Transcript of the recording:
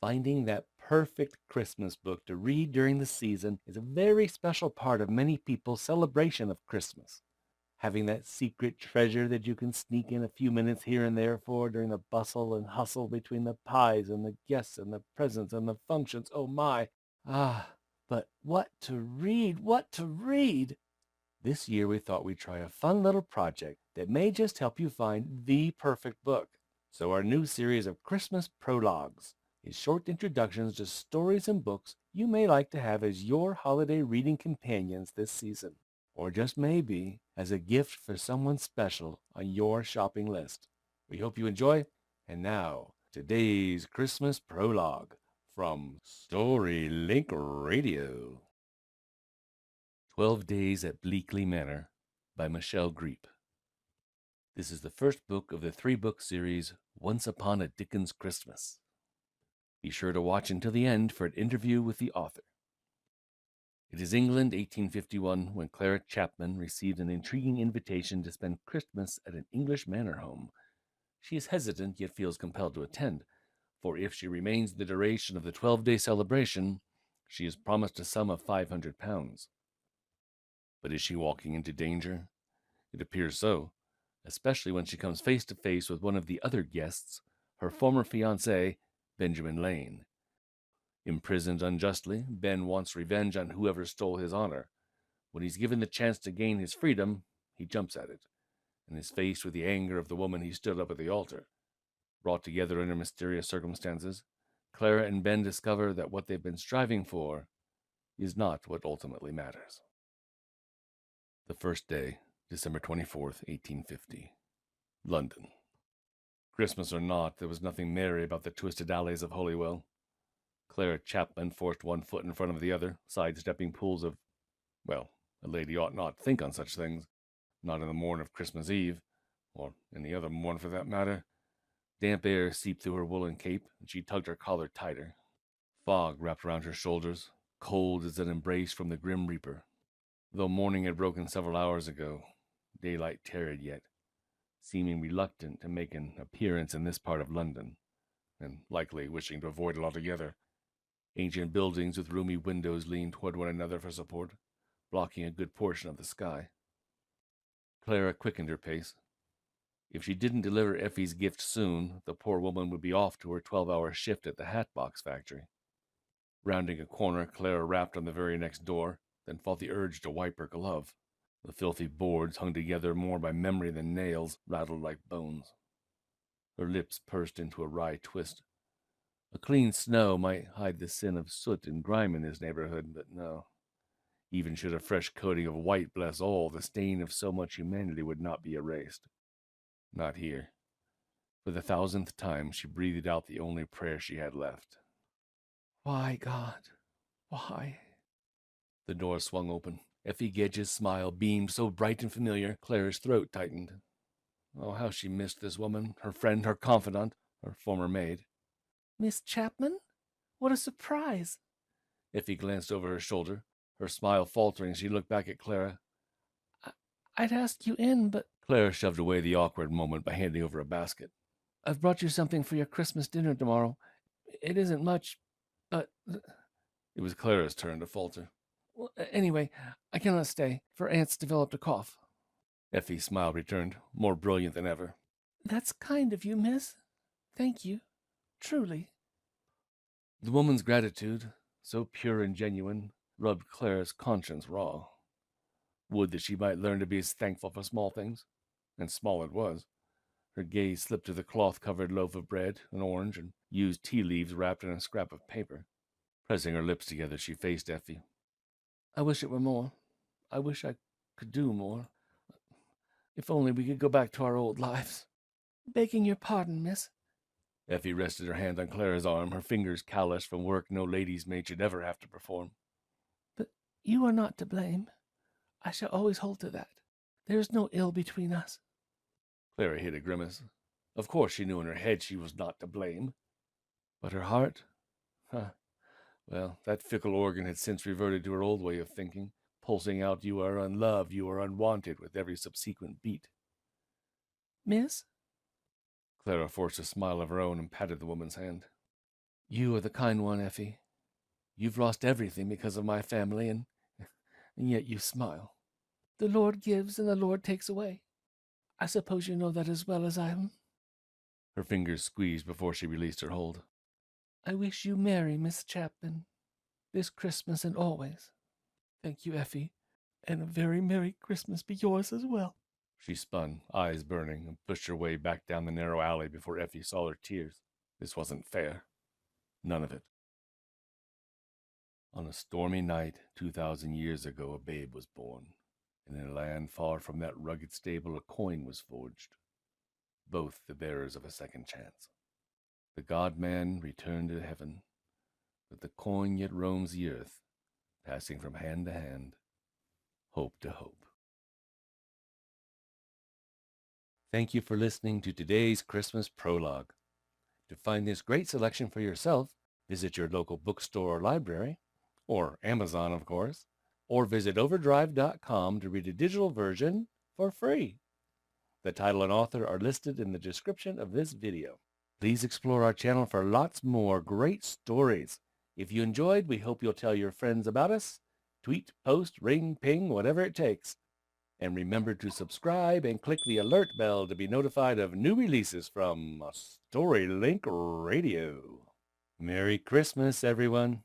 Finding that perfect Christmas book to read during the season is a very special part of many people's celebration of Christmas. Having that secret treasure that you can sneak in a few minutes here and there for during the bustle and hustle between the pies and the guests and the presents and the functions. Oh my! But what to read? What to read? This year we thought we'd try a fun little project that may just help you find the perfect book. So our new series of Christmas Prologues is short introductions to stories and books you may like to have as your holiday reading companions this season, or just maybe as a gift for someone special on your shopping list. We hope you enjoy. And now, today's Christmas Prologue from Story Link Radio. 12 Days at Bleakly Manor by Michelle Griep. This is the first book of the 3-book series Once Upon a Dickens Christmas. Be sure to watch until the end for an interview with the author. It is England, 1851, when Clara Chapman received an intriguing invitation to spend Christmas at an English manor home. She is hesitant, yet feels compelled to attend, for if she remains the duration of the 12-day celebration, she is promised a sum of £500. But is she walking into danger? It appears so, especially when she comes face to face with one of the other guests, her former fiancé, Benjamin Lane. Imprisoned unjustly, Ben wants revenge on whoever stole his honor. When he's given the chance to gain his freedom, he jumps at it, and is faced with the anger of the woman he stood up at the altar. Brought together under mysterious circumstances, Clara and Ben discover that what they've been striving for is not what ultimately matters. The first day, December 24th, 1850. London. Christmas or not, there was nothing merry about the twisted alleys of Holywell. Clara Chapman forced one foot in front of the other, sidestepping pools of, well, a lady ought not think on such things, not in the morn of Christmas Eve, or any other morn for that matter. Damp air seeped through her woolen cape, and she tugged her collar tighter. Fog wrapped around her shoulders, cold as an embrace from the grim reaper. Though morning had broken several hours ago, daylight tarried yet, seeming reluctant to make an appearance in this part of London, and likely wishing to avoid it altogether. Ancient buildings with roomy windows leaned toward one another for support, blocking a good portion of the sky. Clara quickened her pace. If she didn't deliver Effie's gift soon, the poor woman would be off to her 12-hour shift at the hat-box factory. Rounding a corner, Clara rapped on the very next door, then felt the urge to wipe her glove. The filthy boards, hung together more by memory than nails, rattled like bones. Her lips pursed into a wry twist. A clean snow might hide the sin of soot and grime in this neighborhood, but no. Even should a fresh coating of white bless all, the stain of so much humanity would not be erased. Not here. For the 1000th time, she breathed out the only prayer she had left. Why, God? Why? The door swung open. Effie Gedge's smile beamed so bright and familiar, Clara's throat tightened. Oh, how she missed this woman, her friend, her confidant, her former maid. Miss Chapman? What a surprise! Effie glanced over her shoulder, her smile faltering as she looked back at Clara. I'd ask you in, but... Clara shoved away the awkward moment by handing over a basket. I've brought you something for your Christmas dinner tomorrow. It isn't much, but... It was Clara's turn to falter. Well, anyway, I cannot stay, for Aunt's developed a cough. Effie's smile returned, more brilliant than ever. That's kind of you, miss. Thank you. Truly. The woman's gratitude, so pure and genuine, rubbed Clara's conscience raw. Would that she might learn to be as thankful for small things. And small it was. Her gaze slipped to the cloth-covered loaf of bread, an orange, and used tea leaves wrapped in a scrap of paper. Pressing her lips together, she faced Effie. I wish it were more. I wish I could do more. If only we could go back to our old lives. Begging your pardon, miss. Effie rested her hand on Clara's arm, her fingers calloused from work no lady's maid should ever have to perform. But you are not to blame. I shall always hold to that. There is no ill between us. Clara hid a grimace. Of course she knew in her head she was not to blame. But her heart? Well, that fickle organ had since reverted to her old way of thinking, pulsing out you are unloved, you are unwanted with every subsequent beat. Miss? Clara forced a smile of her own and patted the woman's hand. You are the kind one, Effie. You've lost everything because of my family, and yet you smile. The Lord gives and the Lord takes away. I suppose you know that as well as I am. Her fingers squeezed before she released her hold. I wish you merry, Miss Chapman, this Christmas and always. Thank you, Effie, and a very merry Christmas be yours as well. She spun, eyes burning, and pushed her way back down the narrow alley before Effie saw her tears. This wasn't fair. None of it. On a stormy night 2,000 years ago, a babe was born, and in a land far from that rugged stable, a coin was forged, both the bearers of a second chance. The God-man returned to heaven, but the coin yet roams the earth, passing from hand to hand, hope to hope. Thank you for listening to today's Christmas prologue. To find this great selection for yourself, visit your local bookstore or library, or Amazon, of course, or visit overdrive.com to read a digital version for free. The title and author are listed in the description of this video. Please explore our channel for lots more great stories. If you enjoyed, we hope you'll tell your friends about us. Tweet, post, ring, ping, whatever it takes. And remember to subscribe and click the alert bell to be notified of new releases from StoryLink Radio. Merry Christmas, everyone.